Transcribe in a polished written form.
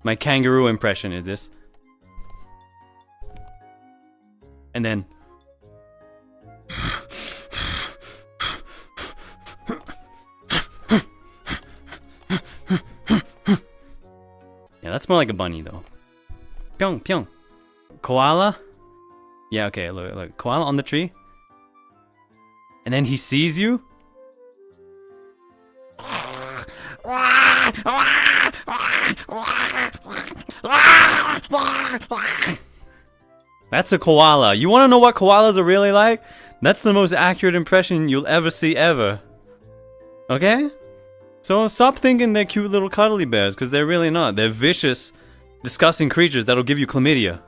My kangaroo impression is this. And then... yeah, that's more like a bunny though. Pyong, pyong. Koala? Yeah, okay, look. Koala on the tree. And then he sees you. That's a koala. You want to know what koalas are really like? That's the most accurate impression you'll ever see ever. Okay? So stop thinking they're cute little cuddly bears, because they're really not. They're vicious, disgusting creatures that'll give you chlamydia.